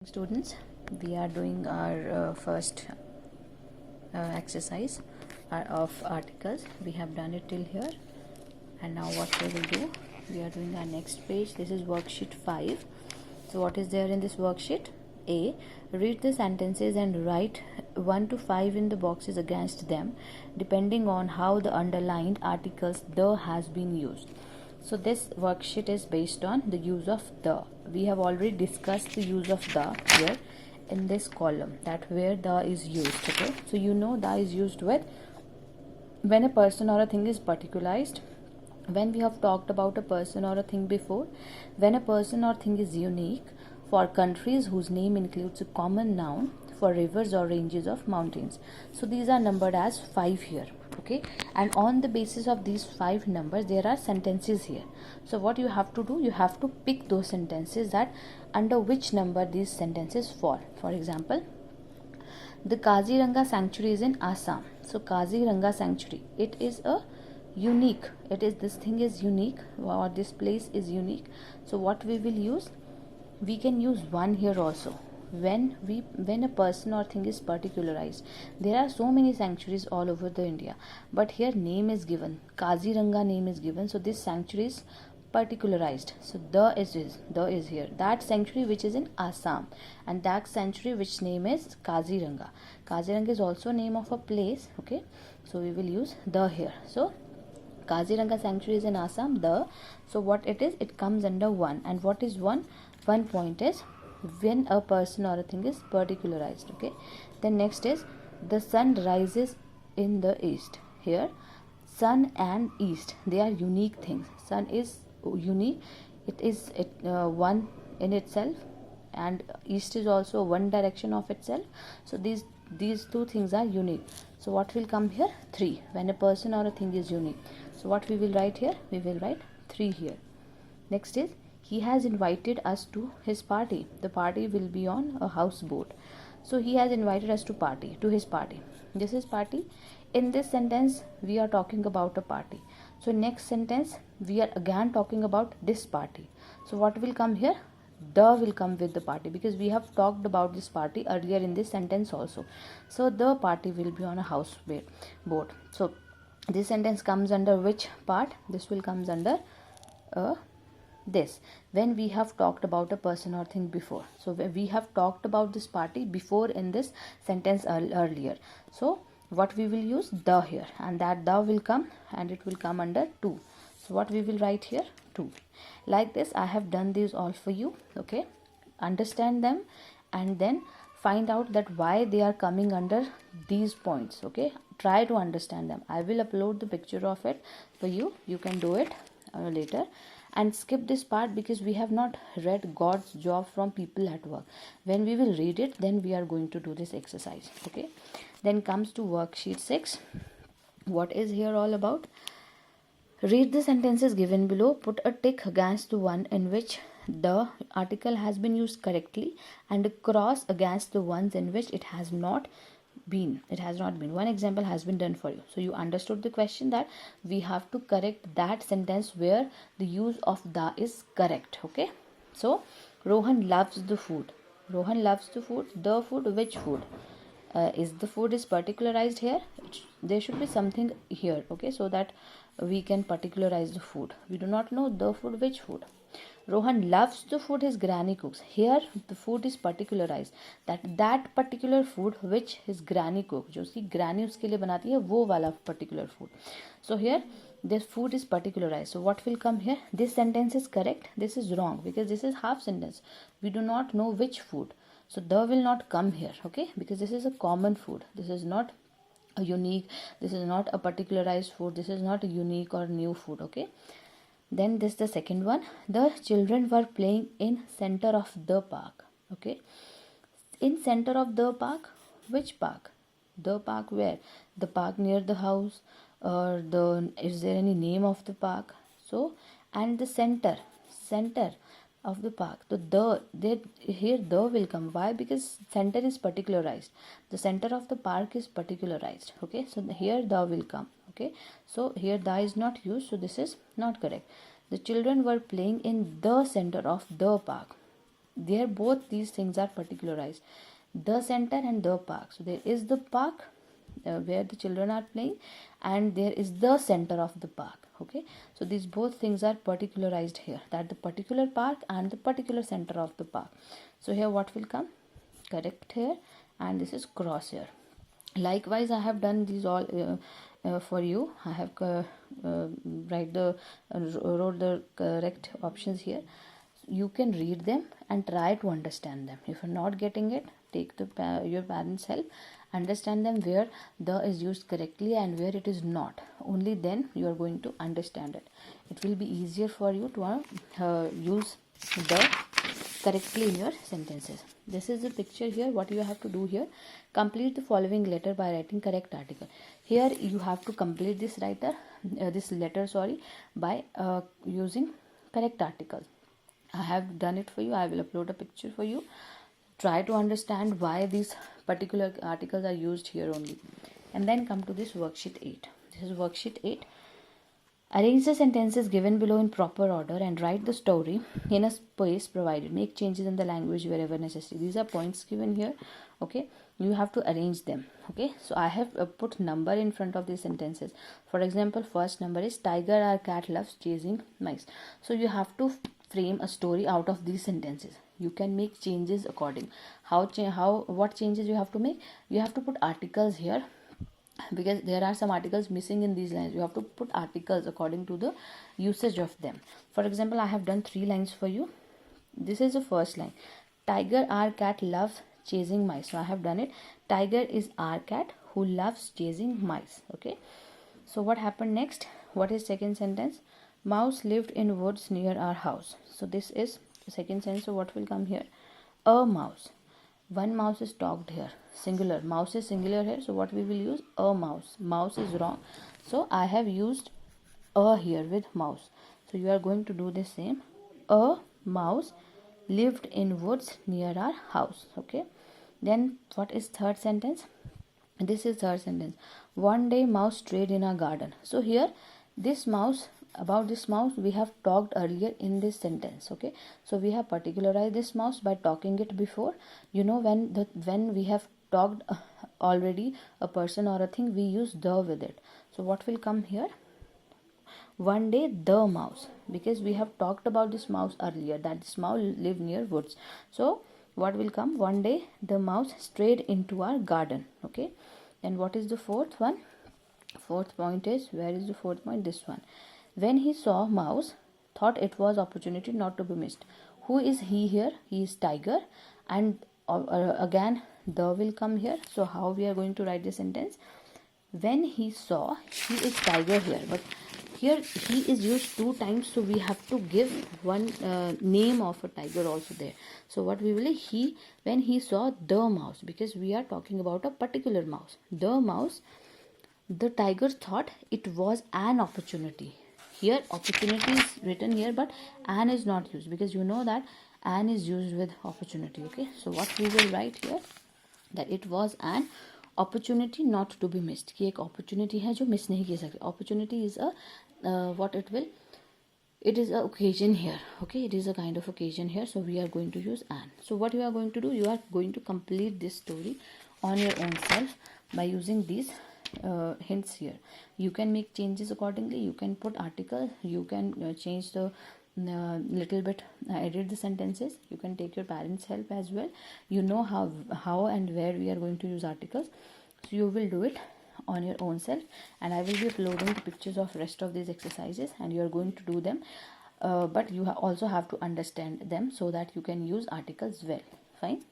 Students, we are doing our first exercise of articles. We have done it till here, and now what we will do, we are doing our next page. This is worksheet 5. So what is there in this worksheet? A. Read the sentences and write 1 to 5 in the boxes against them, depending on how the underlined articles the has been used. So this worksheet is based on the use of the. We have already discussed the use of the here in this column, that where the is used. Okay, so you know the is used with when a person or a thing is particularized, when we have talked about a person or a thing before, when a person or thing is unique, for countries whose name includes a common noun, for rivers or ranges of mountains. So these are numbered as 5 here. Okay, and on the basis of these 5 numbers there are sentences here. So what you have to do, you have to pick those sentences that under which number these sentences fall. For example, the Kaziranga sanctuary is in Assam. So Kaziranga sanctuary, it is a unique, this thing is unique, or this place is unique. So what we will use, we can use 1 here also. When a person or thing is particularized, there are so many sanctuaries all over the India, but here name is given, Kaziranga name is given, so this sanctuary is particularized. So the is here, that sanctuary which is in Assam, and that sanctuary which name is Kaziranga. Kaziranga is also name of a place. Okay, so we will use the here. So Kaziranga sanctuary is in Assam, the. So what it is, it comes under 1. And what is 1? 1 point is when a person or a thing is particularized. Okay, then next is the sun rises in the east. Here sun and east, they are unique things. Sun is unique, it is one in itself, and east is also one direction of itself. So these two things are unique. So what will come here? 3, when a person or a thing is unique. So what we will write here? We will write 3 here. Next is, he has invited us to his party. The party will be on a houseboat. So he has invited us to his party. This is party. In this sentence we are talking about a party. So next sentence we are again talking about this party. So what will come here? The will come with the party, because we have talked about this party earlier in this sentence also. So the party will be on a houseboat. So this sentence comes under which part? This will comes under this, when we have talked about a person or thing before. So we have talked about this party before in this sentence earlier. So what we will use? The here, and that the will come, and it will come under 2. So what we will write here? 2. Like this I have done these all for you. Okay, understand them and then find out that why they are coming under these points. Okay, try to understand them. I will upload the picture of it for you. You can do it later, and skip this part because we have not read God's job from people at work. When we will read it, then we are going to do this exercise. Okay, then comes to worksheet 6. What is here all about? Read the sentences given below. Put a tick against the one in which the article has been used correctly, and a cross against the ones in which it has not been. One example has been done for you. So you understood the question, that we have to correct that sentence where the use of the is correct. Okay, so Rohan loves the food. Rohan loves the food. The food, which food? Is the food is particularized here? There should be something here. Okay, so that we can particularize the food. We do not know the food, which food. Rohan loves the food his granny cooks. Here the food is particularized, that particular food which his granny cooks, जो उसकी granny उसके लिए बनाती है, वो वाला particular food. So here this food is particularized. So what will come here? This sentence is correct, this is wrong, because this is half sentence. We do not know which food. So the will not come here. Okay, because this is a common food. This is not a unique, this is not a particularized food, this is not a unique or new food. Okay, then this the second one. The children were playing in center of the park. Okay, in center of the park, which park? The park where? The park near the house, or is there any name of the park? So, and the center of the park. So here the will come. Why? Because center is particularized. The center of the park is particularized. Okay, so here the will come. Okay, so here the is not used, so this is not correct. The children were playing in the center of the park. there both these things are particularized, the center and the park. So there is the park where the children are playing, and there is the center of the park. Okay, so these both things are particularized here, that the particular park and the particular center of the park. So here what will come? Correct here, and this is cross here. Likewise, I have done these all for you. I have wrote the correct options here. You can read them and try to understand them. If you're not getting it, take your parents' help, understand them where the is used correctly and where it is not. Only then you are going to understand it. It will be easier for you to use the correctly in your sentences. This is the picture here. What you have to do here, complete the following letter by writing correct article. Here you have to complete this letter by using correct articles. I have done it for you. I will upload a picture for you. Try to understand why these particular articles are used here only. And then come to this worksheet 8. This is worksheet 8. Arrange the sentences given below in proper order and write the story in a space provided. Make changes in the language wherever necessary. These are points given here. Okay, you have to arrange them. Okay, so I have put number in front of these sentences. For example, first number is tiger or cat loves chasing mice. So you have to frame a story out of these sentences. You can make changes according. What changes you have to make? You have to put articles here, because there are some articles missing in these lines. You have to put articles according to the usage of them. For example, I have done 3 lines for you. This is the first line. Tiger or cat loves chasing mice. So I have done it. Tiger is our cat who loves chasing mice. Okay, so what happened next? What is second sentence? Mouse lived in woods near our house. So this is the second sentence. So what will come here? A mouse. One mouse is talked here, singular. Mouse is singular here, so what we will use? A mouse. Mouse is wrong, so I have used a here with mouse. So you are going to do the same. A mouse lived in woods near our house. Okay, then what is third sentence? This is third sentence. One day mouse strayed in our garden. So here this mouse, about this mouse we have talked earlier in this sentence. Okay, so we have particularized this mouse by talking it before. You know, when we have talked already a person or a thing, we use the with it. So what will come here? One day the mouse, because we have talked about this mouse earlier, that this mouse lived near woods. So what will come? One day the mouse strayed into our garden. Okay, and what is the fourth one? Fourth point is, where is the fourth point? This one. When he saw mouse, thought it was opportunity not to be missed. Who is he here? He is tiger, and again the will come here. So how we are going to write this sentence? When he saw, he is tiger here, but here he is used 2 times, so we have to give one name of a tiger also there. So what we will, when he saw the mouse, because we are talking about a particular mouse. The mouse, the tiger thought it was an opportunity. Here opportunity is written here, but an is not used, because you know that an is used with opportunity. Okay, so what we will write here, that it was an opportunity not to be missed. कि एक opportunity है जो miss नहीं किया सकते. Opportunity is a what it will, it is a occasion here. Okay, it is a kind of occasion here, so we are going to use an. So what you are going to do, you are going to complete this story on your own self by using these hints here. You can make changes accordingly. You can put article, you can change the little bit, edit the sentences. You can take your parents' help as well. You know how and where we are going to use articles, so you will do it on your own self, and I will be uploading the pictures of rest of these exercises, and you are going to do them, but you also have to understand them so that you can use articles well. Fine.